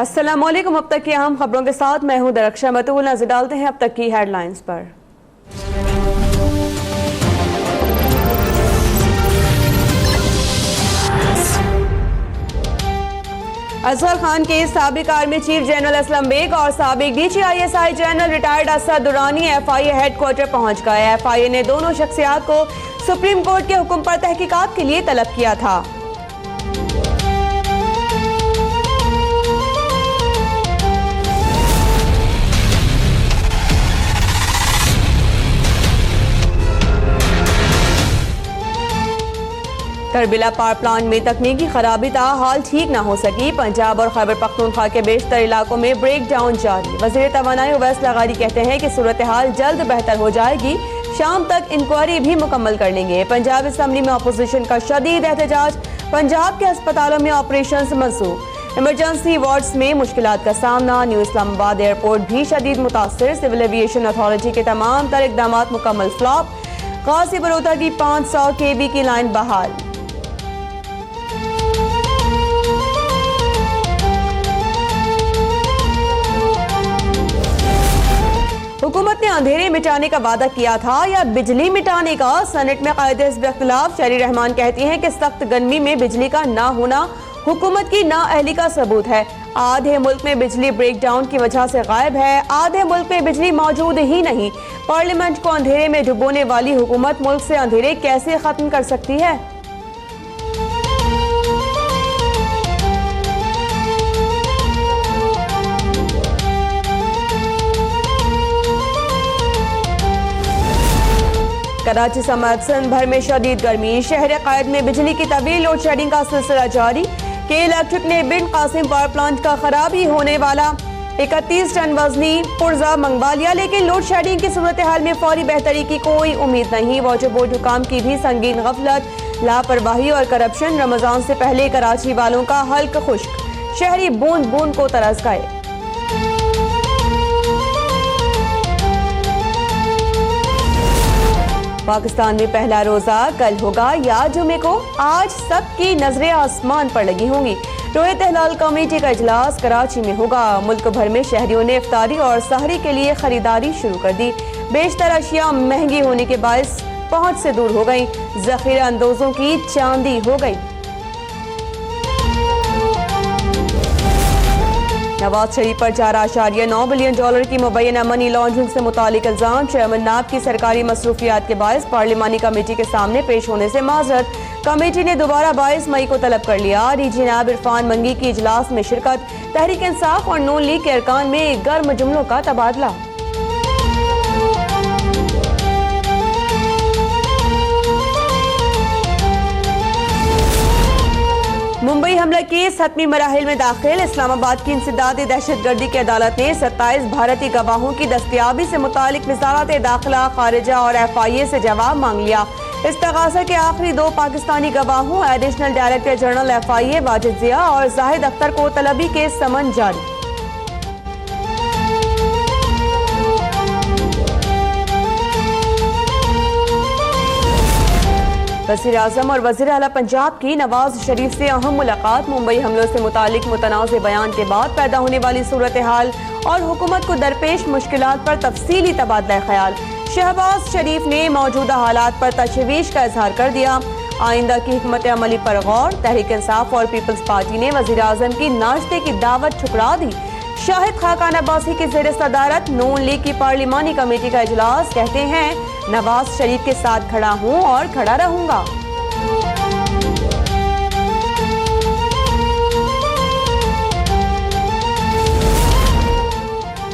अस्सलामुअलैकुम। अब तक की अहम खबरों के साथ मैं हूं दरक्षा मतूल। नजर डालते हैं अब तक की हेडलाइंस पर। असगर खान के साबिक army chief general Aslam Baig और साबिक DGISI general retired Asad Durrani FIA headquarter पहुंच गए। FIA ने दोनों शख्सियात को सुप्रीम कोर्ट के हुक्म पर तहकीकात के लिए तलब किया था। करबिला पावर प्लांट में तकनीकी खराबी हाल ठीक न हो सकी। पंजाब और खैबर पख्तूनख्वा के बेशतर इलाकों में ब्रेक डाउन जारी। वज़ीर तवानाई उवैस लगारी कहते हैं कि सूरत हाल जल्द बेहतर हो जाएगी, शाम तक इंक्वायरी भी मुकम्मल कर लेंगे। पंजाब असम्बली में अपोजिशन का शदीद एहतजाज। पंजाब के अस्पतालों में ऑपरेशन मनसूख। इमरजेंसी वार्ड्स में मुश्किलात का सामना। न्यू इस्लामाबाद एयरपोर्ट भी शदीद मुतासिर। सिविल एविएशन अथॉरिटी के तमाम तर इकदाम मुकम्मल फ्लॉप। गाजी बरोदा की 500 kV की लाइन बहाल। हुकूमत ने अंधेरे मिटाने का वादा किया था या बिजली मिटाने का? सेनेट में कायदे हिज़्ब इख्तिलाफ। शहरी रहमान कहती हैं कि सख्त गर्मी में बिजली का ना होना हुकूमत की नाअहली का सबूत है। आधे मुल्क में बिजली ब्रेकडाउन की वजह से गायब है, आधे मुल्क में बिजली मौजूद ही नहीं। पार्लियामेंट को अंधेरे में डुबोने वाली हुकूमत मुल्क से अंधेरे कैसे खत्म कर सकती है? कराची समेत सिंध भर में शदीद गर्मी। शहर कायद में बिजली की तवील लोड शेडिंग का सिलसिला जारी। के इलेक्ट्रिक ने बिन कासिम पावर प्लांट का खराबी होने वाला 31 टन वजनी पुर्जा मंगवा लिया, लेकिन लोड शेडिंग की सूरत हाल में फौरी बेहतरी की कोई उम्मीद नहीं। वाटर बोर्ड हुकाम की भी संगीन गफलत, लापरवाही और करप्शन। रमजान से पहले कराची वालों का हल्क खुश्क। शहरी बूंद बूंद को तरस गए। पाकिस्तान में पहला रोजा कल होगा या जुमे को? आज सबकी नजरें आसमान पर लगी होंगी। रोयत हिलाल कमेटी का इजलास कराची में होगा। मुल्क भर में शहरियों ने इफ्तारी और सहरी के लिए खरीदारी शुरू कर दी। बेशतर अशिया महंगी होने के बायस पहुंच से दूर हो गई। जखीरा अंदोजों की चांदी हो गई। नवाज शरीफ पर $4.9 बिलियन की मुबैना मनी लॉन्ड्रिंग से मुतालिक इल्जाम। चेयरमैन नाब की सरकारी मसरूफियात के बायस पार्लिमानी कमेटी के सामने पेश होने से माजरत। कमेटी ने दोबारा 22 मई को तलब कर लिया। DG नाब इरफान मंगी की इजलास में शिरकत। तहरीक इंसाफ और नून लीग के अरकान में गर्म जुमलों का तबादला। मुंबई हमला केस हतमी मराहिल में दाखिल। इस्लामाबाद की इंसदादी दहशतगर्दी की अदालत ने 27 भारतीय गवाहों की दस्तयाबी से मुतालिक वजारत दाखिला, खारिजा और FIA से जवाब मांग लिया। इस तगाजा के आखिरी 2 पाकिस्तानी गवाहों additional director general FIA Wajid Zia और जाहिद अख्तर को तलबी के समन जारी। वज़ीर आज़म और वज़ीर आला पंजाब की नवाज शरीफ से अहम मुलाकात। मुंबई हमलों से मुतालिक मुतनाज़ बयान के बाद पैदा होने वाली सूरत हाल और हुकूमत को दरपेश मुश्किलात पर तफसीली तबादला ख्याल। शहबाज शरीफ ने मौजूदा हालात पर तशवीश का इजहार कर दिया। आइंदा की हिकमत अमली पर गौर। तहरीक इंसाफ और पीपल्स पार्टी ने वज़ीर आज़म की नाश्ते की दावत ठुकरा दी। शाहिद खाकान अब्बासी की ज़ेर सदारत नून लीग की पार्लिमानी कमेटी का इजलास। कहते हैं नवाज शरीफ के साथ खड़ा हूं और खड़ा रहूंगा।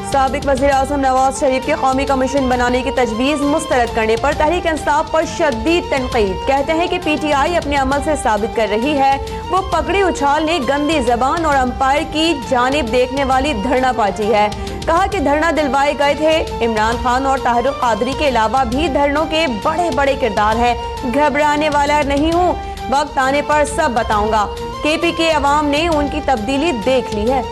साबिक वज़ीर आज़म नवाज शरीफ के कौमी कमीशन बनाने की तजवीज़ मुस्तरद करने पर तहरीक इंसाफ पर शदीद तनकीद। कहते हैं कि PTI अपने अमल से साबित कर रही है वो पकड़ी उछालने, गंदी जबान और अंपायर की जानिब देखने वाली धरना पार्टी है। कहा कि धरना दिलवाए गए थे। इमरान खान और ताहिर कादरी के अलावा भी धरनों के बड़े बड़े किरदार हैं। घबराने वाला नहीं हूँ, वक्त आने पर सब बताऊंगा। KP के अवाम ने उनकी तब्दीली देख ली है।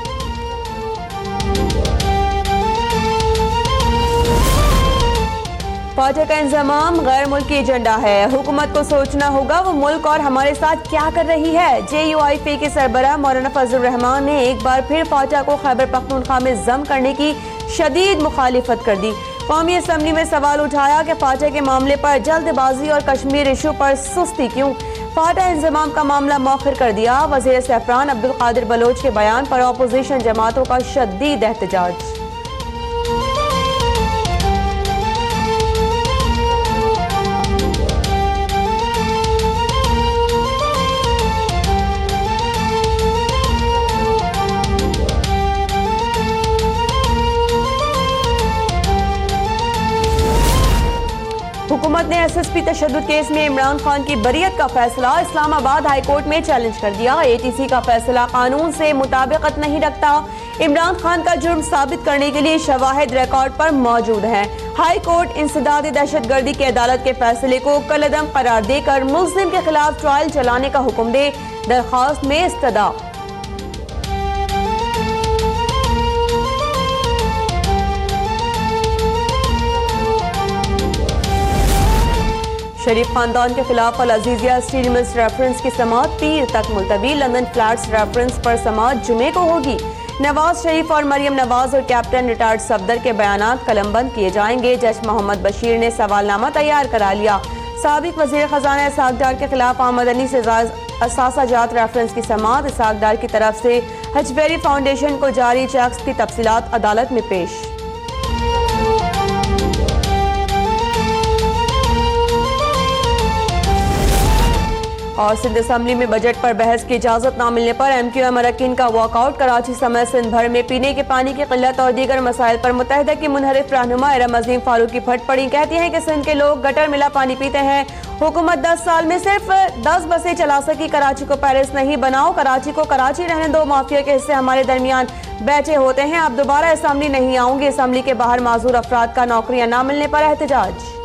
फाटे का इंजमाम गैर मुल्की एजेंडा है। हुकूमत को सोचना होगा वो मुल्क और हमारे साथ क्या कर रही है। JUIP के सरबराह मौलाना फजल रहमान ने एक बार फिर फाटा को खैबर पख्तूनख्वा में जम करने की शदीद मुखालिफत कर दी। कौमी असम्बली में सवाल उठाया कि फाटा के मामले पर जल्दबाजी और कश्मीर इशू पर सुस्ती क्यों। फाटा इंजमाम का मामला मौखर कर दिया। वज़ीर सैफरान अब्दुल कादिर बलोच के बयान पर अपोजिशन जमातों का शदीद एहतजाज। हुकूमत ने SSP तशद्दुद केस में इमरान खान की बरीयत का फैसला इस्लामाबाद हाई कोर्ट में चैलेंज कर दिया। ATC का फैसला कानून से मुताबिकत नहीं रखता। इमरान खान का जुर्म साबित करने के लिए शवाहिद रिकॉर्ड पर मौजूद हैं। हाई कोर्ट इंसदाद दहशतगर्दी की अदालत के फैसले को कलअदम करार देकर मुल्जिम के खिलाफ ट्रायल चलाने का हुक्म दे। दरख्वास्त में इस्तदा। शरीफ खानदान के खिलाफ अल अजीजिया स्टील मिल्स रेफरेंस की समाअत पीर तक मुलतवी। लंदन फ्लैट्स रेफरेंस पर समाअत जुमे को होगी। नवाज शरीफ और मरियम नवाज और कैप्टन रिटायर्ड सफदर के बयानात कलमबंद किए जाएंगे। जज मोहम्मद बशीर ने सवालनामा तैयार करा लिया। साबिक वजीर खजाना इसहाक डार के खिलाफ आमदनी से असासाजात रेफरेंस की समाअत। इसहाक डार की तरफ से हजबेरी फाउंडेशन को जारी चेक्स की तफसीलात अदालत में पेश। और सिंध असम्बली में बजट पर बहस की इजाजत न मिलने पर MQM अरकान का वॉकआउट। कराची समेत सिंध भर में पीने के पानी की किल्लत और दीगर मसाइल पर मुत्तहिदा की मुनहरिफ रहनुमा इरम अजीम फारूकी फट पड़ी। कहती हैं कि सिंध के लोग गटर मिला पानी पीते हैं। हुकूमत 10 साल में सिर्फ 10 बसें चला सकी। कराची को पेरिस नहीं बनाओ, कराची को कराची रहने दो। माफिया के हिस्से हमारे दरमियान बैठे होते हैं। अब दोबारा असम्बली नहीं आऊंगी। असम्बली के बाहर माजूर अफराद का नौकरियां न मिलने पर एहतजाज।